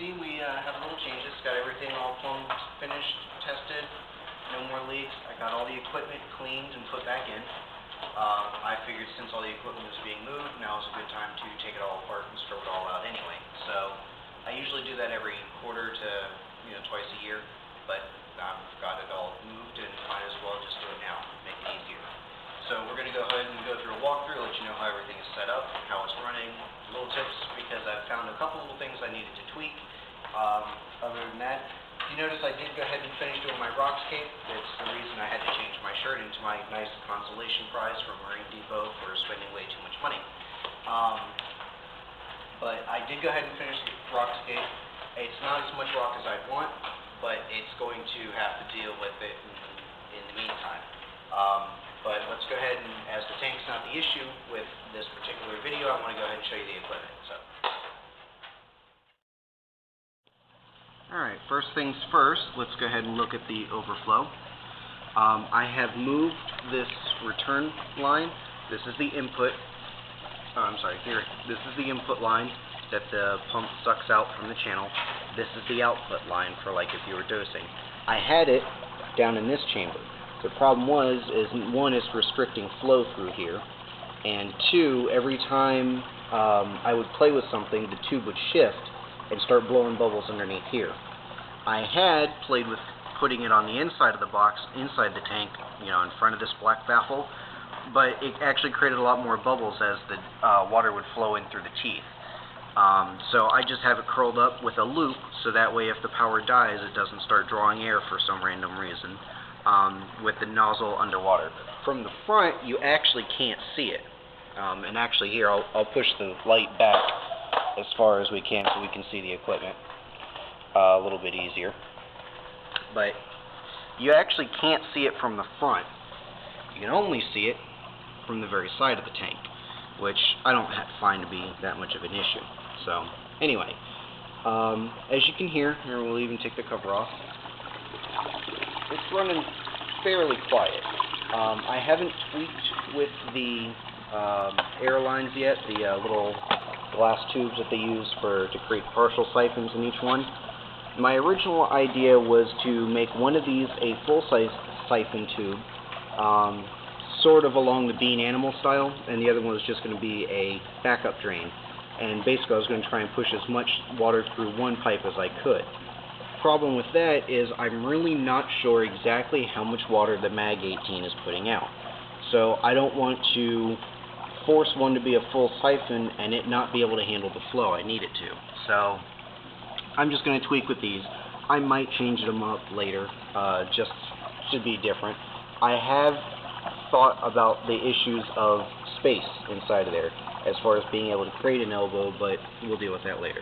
see, we have little changes. Got everything all plumbed, finished, tested. No more leaks. I got all the equipment cleaned and put back in. I figured since all the equipment was being moved, now is a good time to take it all apart and strip it all out anyway. So I usually do that every quarter to twice a year, but I've got it all moved and might as well just do it now, make it easier. So we're going to go ahead and go through a walkthrough, let you know how everything is set up, how it's running, little tips, because I've found a couple little things I needed to tweak. Other than that, you notice I did go ahead and finish doing my rockscape. It's the reason I had to change my shirt into my nice consolation prize from Marine Depot for spending way too much money. But I did go ahead and finish the rockscape. It's not as much rock as I'd want, but it's going to have to deal with it in the meantime. But let's go ahead and, as the tank's not the issue with this particular video, I want to go ahead and show you the equipment. Alright, first things first, let's go ahead and look at the overflow. I have moved this return line. This is the input. This is the input line that the pump sucks out from the channel. This is the output line for like if you were dosing. I had it down in this chamber. The problem was, one, is restricting flow through here, and two, every time I would play with something, the tube would shift and start blowing bubbles underneath here. I had played with putting it on the inside of the box, inside the tank, in front of this black baffle, but it actually created a lot more bubbles as the water would flow in through the teeth. So I just have it curled up with a loop, so that way if the power dies, it doesn't start drawing air for some random reason, with the nozzle underwater. From the front, you actually can't see it. And actually here, I'll push the light back as far as we can so we can see the equipment a little bit easier. But you actually can't see it from the front. You can only see it from the very side of the tank, which I don't find to be that much of an issue. So anyway, as you can hear, here we'll even take the cover off. It's running fairly quiet. I haven't tweaked with the air lines yet, the little glass tubes that they use to create partial siphons in each one. My original idea was to make one of these a full-size siphon tube, sort of along the bean animal style, and the other one was just going to be a backup drain. And basically I was going to try and push as much water through one pipe as I could. Problem with that is I'm really not sure exactly how much water the Mag 18 is putting out. So I don't want to force one to be a full siphon and it not be able to handle the flow I need it to. So I'm just going to tweak with these. I might change them up later, just to be different. I have thought about the issues of space inside of there as far as being able to create an elbow, but we'll deal with that later.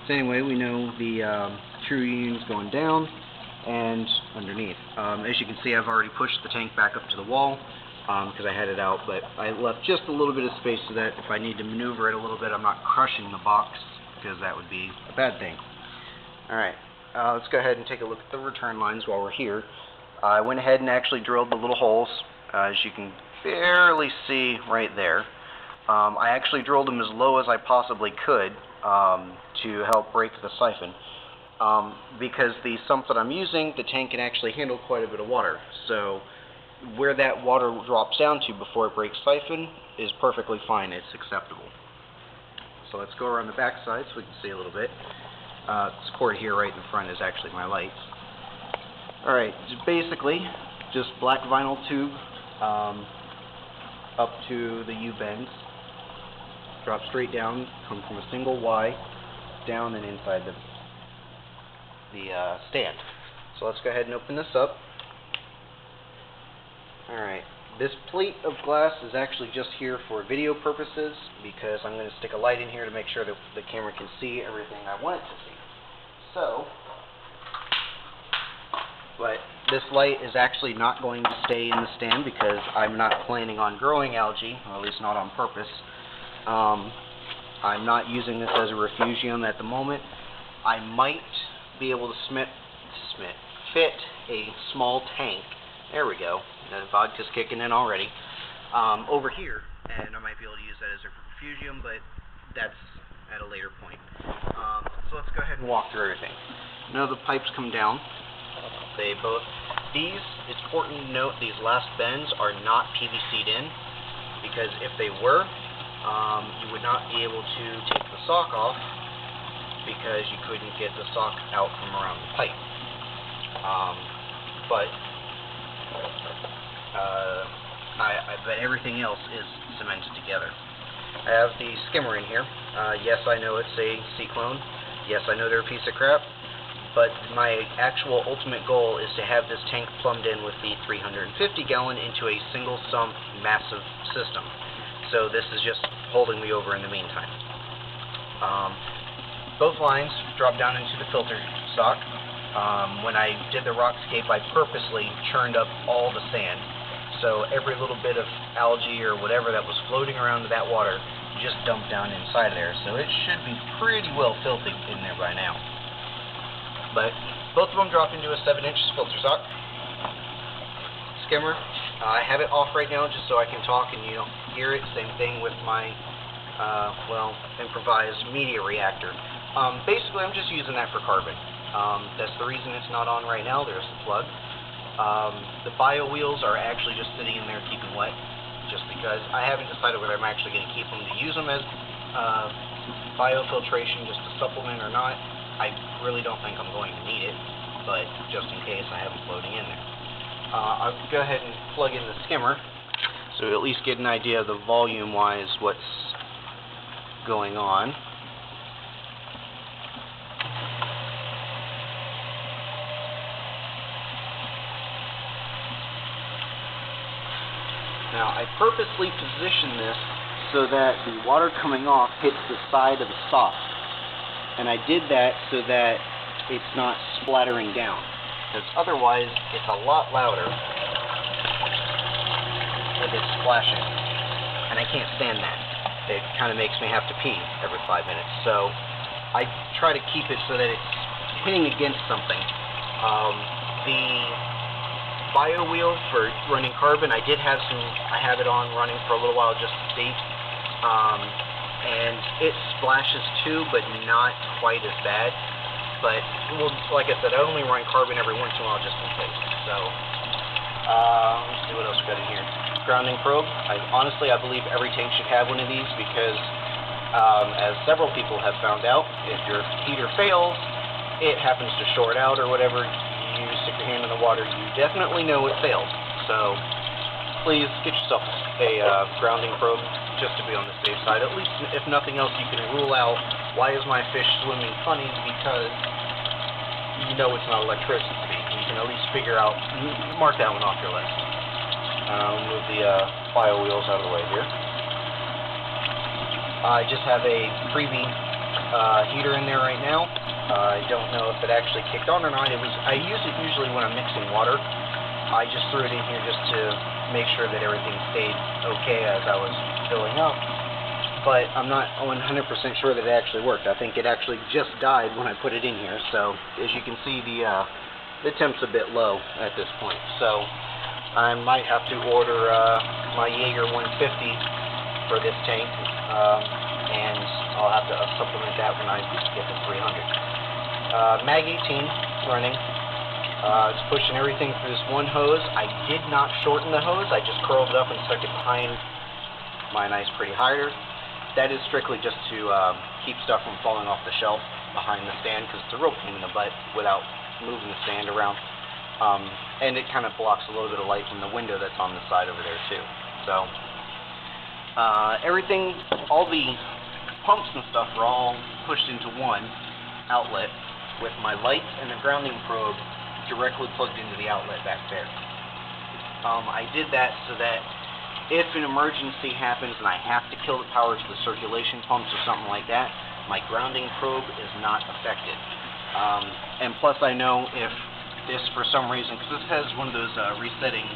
So anyway, we know the true union's going down and underneath. As you can see, I've already pushed the tank back up to the wall because I had it out, but I left just a little bit of space so that if I need to maneuver it a little bit, I'm not crushing the box, because that would be a bad thing. Alright, let's go ahead and take a look at the return lines while we're here. I went ahead and actually drilled the little holes, as you can barely see right there. I actually drilled them as low as I possibly could to help break the siphon. Because the sump that I'm using, the tank can actually handle quite a bit of water. So where that water drops down to before it breaks siphon is perfectly fine. It's acceptable. So let's go around the back side so we can see a little bit. This cord here right in the front is actually my lights. Alright, basically just black vinyl tube up to the U-bends. Drop straight down, come from a single Y down and inside the stand. So let's go ahead and open this up. Alright, this plate of glass is actually just here for video purposes because I'm going to stick a light in here to make sure that the camera can see everything I want it to see. So, but this light is actually not going to stay in the stand because I'm not planning on growing algae, or at least not on purpose. I'm not using this as a refugium at the moment. I might be able to fit a small tank. There we go. The vodka's kicking in already. Over here, and I might be able to use that as a refugium, but that's at a later point. So so let's go ahead and walk through everything. Now the pipes come down. It's important to note these last bends are not PVC'd in, because if they were, you would not be able to take the sock off because you couldn't get the sock out from around the pipe. But everything else is cemented together. I have the skimmer in here. Yes, I know it's a cyclone. Yes, I know they're a piece of crap. But my actual ultimate goal is to have this tank plumbed in with the 350 gallon into a single sump massive system. So this is just holding me over in the meantime. Both lines drop down into the filter sock. When I did the rockscape, I purposely churned up all the sand. So every little bit of algae or whatever that was floating around in that water just dumped down inside of there. So it should be pretty well filthy in there by now. But both of them drop into a 7-inch filter sock. Skimmer, I have it off right now just so I can talk and you don't hear it. Same thing with my, improvised media reactor. Basically, I'm just using that for carbon. That's the reason it's not on right now. There's the plug. The bio wheels are actually just sitting in there keeping wet, just because I haven't decided whether I'm actually going to keep them to use them as biofiltration just to supplement or not. I really don't think I'm going to need it, but just in case I have them floating in there. I'll go ahead and plug in the skimmer, so you'll at least get an idea of the volume-wise what's going on. Now, I purposely positioned this so that the water coming off hits the side of the sock. And I did that so that it's not splattering down, because otherwise it's a lot louder if it's splashing, and I can't stand that. It kind of makes me have to pee every 5 minutes, so I try to keep it so that it's hitting against something. The bio wheel for running carbon, I have it on running for a little while just to see. And it splashes too, but not quite as bad. But, well, like I said, I only run carbon every once in a while just in case. So, let's see what else we got in here. Grounding probe. Honestly, I believe every tank should have one of these because, as several people have found out, if your heater fails, it happens to short out or whatever, you stick your hand in the water, you definitely know it failed. So, please get yourself a grounding probe, just to be on the safe side. At least, if nothing else, you can rule out why is my fish swimming funny, because you know it's not electricity. You can at least figure out, mark that one off your list. Move the bio wheels out of the way here. I just have a freebie heater in there right now. I don't know if it actually kicked on or not. I use it usually when I'm mixing water. I just threw it in here just to make sure that everything stayed okay as I was filling up, but I'm not 100% sure that it actually worked. I think it actually just died when I put it in here, so as you can see the temp's a bit low at this point, so I might have to order my Jaeger 150 for this tank, and I'll have to supplement that when I get to 300. Mag 18 running. It's pushing everything through this one hose. I did not shorten the hose. I just curled it up and stuck it behind my nice pretty hider. That is strictly just to keep stuff from falling off the shelf behind the stand, because it's a real pain in the butt without moving the stand around. And it kind of blocks a little bit of light from the window that's on the side over there too. So everything, all the pumps and stuff are all pushed into one outlet with my light and the grounding probe directly plugged into the outlet back there. I did that so that if an emergency happens and I have to kill the power to the circulation pumps or something like that, my grounding probe is not affected. And plus I know if this for some reason, because this has one of those resetting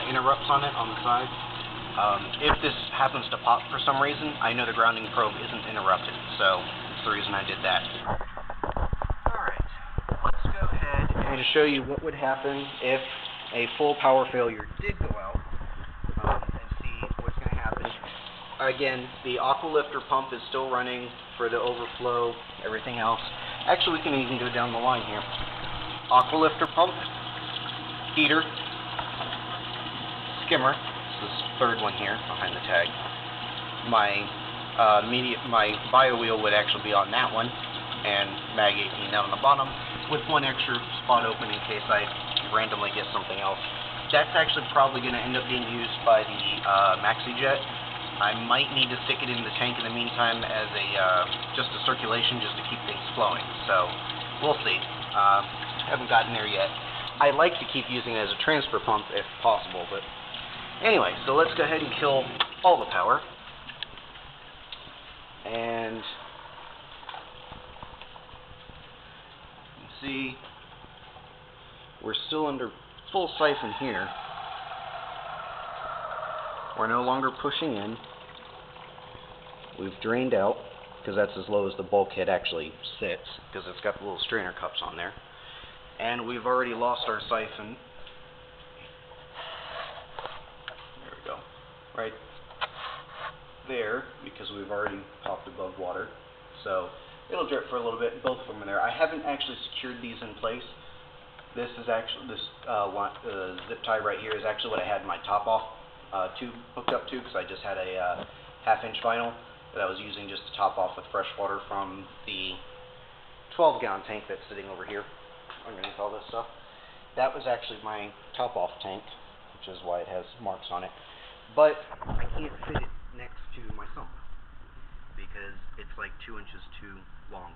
interrupts on it on the side, if this happens to pop for some reason, I know the grounding probe isn't interrupted, so that's the reason I did that. To show you what would happen if a full power failure did go out, and see what's going to happen again, the aqua lifter pump is still running for the overflow, everything else. Actually, we can even go down the line here. Aqua lifter pump, heater, skimmer. This is the third one here behind the tag. My bio wheel would actually be on that one, and mag 18 down on the bottom, with one extra spot open in case I randomly get something else. That's actually probably going to end up being used by the MaxiJet. I might need to stick it in the tank in the meantime as a just a circulation, just to keep things flowing. So we'll see. Haven't gotten there yet. I like to keep using it as a transfer pump if possible, but anyway. So let's go ahead and kill all the power. And you can see we're still under full siphon here. We're no longer pushing in. We've drained out, because that's as low as the bulkhead actually sits, because it's got the little strainer cups on there. And we've already lost our siphon. There we go. Right there, because we've already popped above water. So it'll drip for a little bit. Both of them are there. I haven't actually secured these in place. This is actually, this zip tie right here is actually what I had my top off tube hooked up to, because I just had a half-inch vinyl that I was using just to top off with fresh water from the 12-gallon tank that's sitting over here underneath all this stuff. That was actually my top-off tank, which is why it has marks on it. But I can't fit it next to my sump because it's like 2 inches too long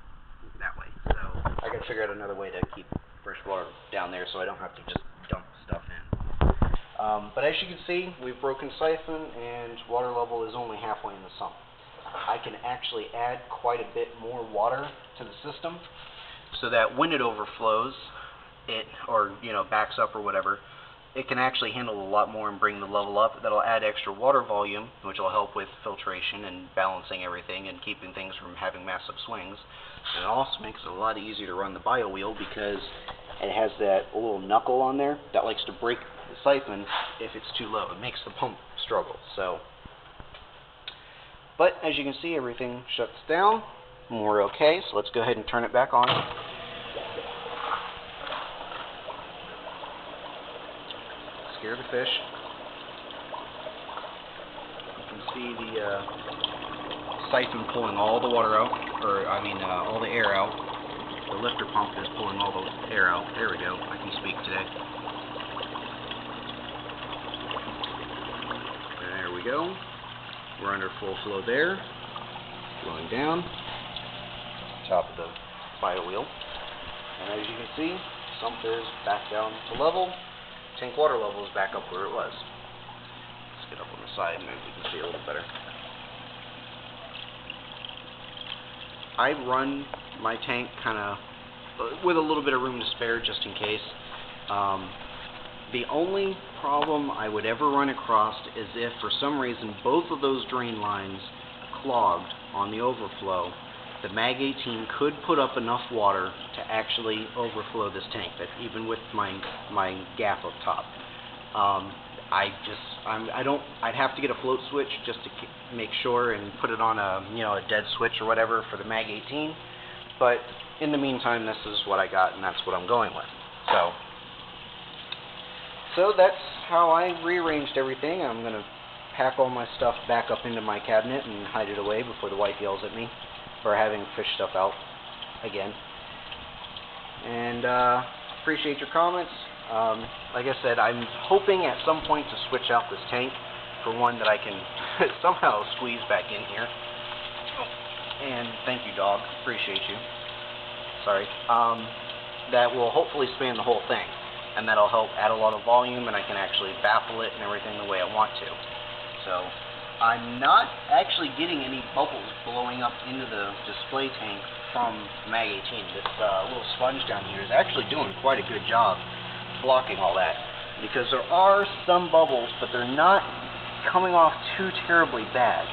that way. So I got to figure out another way to keep fresh water down there so I don't have to just dump stuff in. But as you can see, we've broken siphon and water level is only halfway in the sump. I can actually add quite a bit more water to the system so that when it overflows, or backs up or whatever, it can actually handle a lot more and bring the level up. That'll add extra water volume, which will help with filtration and balancing everything and keeping things from having massive swings. And it also makes it a lot easier to run the bio wheel because it has that little knuckle on there that likes to break the siphon if it's too low. It makes the pump struggle. But as you can see, everything shuts down and we're okay. So let's go ahead and turn it back on. Scare the fish. You can see the siphon pulling all the water out, or all the air out. The lifter pump is pulling all the air out. There we go. I can speak today. There we go. We're under full flow there. Flowing down. Top of the bio wheel. And as you can see, sump is back down to level. Tank water level is back up where it was. Let's get up on the side, maybe we can see a little better. I run my tank kind of with a little bit of room to spare just in case. The only problem I would ever run across is if for some reason both of those drain lines clogged on the overflow. The mag 18 could put up enough water to actually overflow this tank, that even with my gap up top. I'd have to get a float switch just to make sure and put it on a dead switch or whatever for the mag 18. But in the meantime, this is what I got, and that's what I'm going with. So that's how I rearranged everything. I'm going to pack all my stuff back up into my cabinet and hide it away before the wife yells at me for having fish stuff out again. And appreciate your comments. Like I said, I'm hoping at some point to switch out this tank for one that I can somehow squeeze back in here. And thank you, dog. Appreciate you. Sorry. That will hopefully span the whole thing. And that'll help add a lot of volume, and I can actually baffle it and everything the way I want to. So I'm not actually getting any bubbles blowing up into the display tank from mag 18. This little sponge down here is actually doing quite a good job blocking all that, because there are some bubbles, but they're not coming off too terribly bad.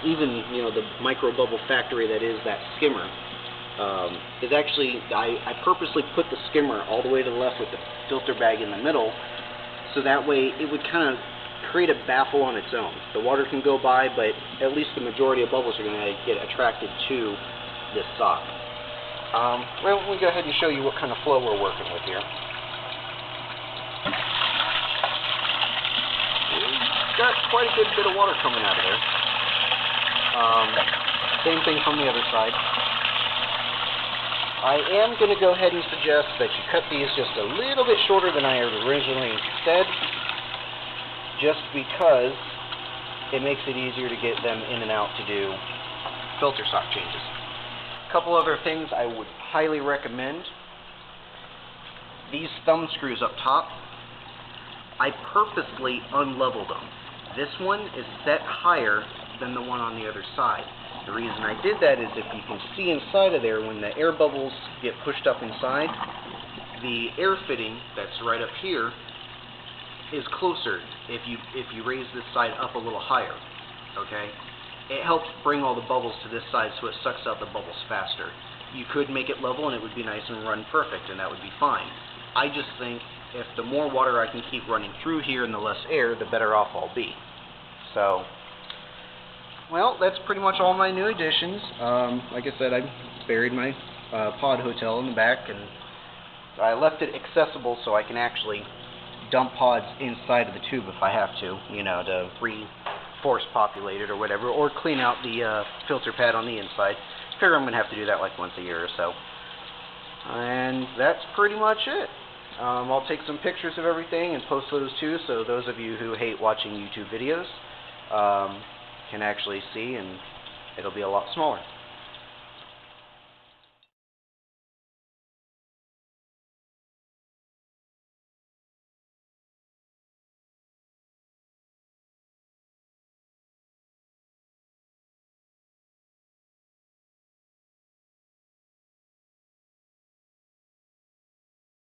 Even the micro bubble factory that is that skimmer is actually, I purposely put the skimmer all the way to the left with the filter bag in the middle, so that way it would kind of create a baffle on its own. The water can go by, but at least the majority of bubbles are going to get attracted to this sock. Well, let me go ahead and show you what kind of flow we're working with here. We've got quite a good bit of water coming out of there. Same thing from the other side. I am going to go ahead and suggest that you cut these just a little bit shorter than I had originally said, just because it makes it easier to get them in and out to do filter sock changes. A couple other things I would highly recommend. These thumb screws up top, I purposely unleveled them. This one is set higher than the one on the other side. The reason I did that is if you can see inside of there, when the air bubbles get pushed up inside, the air fitting that's right up here is closer if you raise this side up a little higher. Okay? It helps bring all the bubbles to this side so it sucks out the bubbles faster. You could make it level and it would be nice and run perfect, and that would be fine. I just think if the more water I can keep running through here and the less air, the better off I'll be. So, well, that's pretty much all my new additions. Like I said, I buried my pod hotel in the back, and I left it accessible so I can actually dump pods inside of the tube if I have to, you know, to re-force populate it or whatever, or clean out the filter pad on the inside. I figure I'm going to have to do that like once a year or so. And that's pretty much it. I'll take some pictures of everything and post those too, so those of you who hate watching YouTube videos can actually see, and it'll be a lot smaller.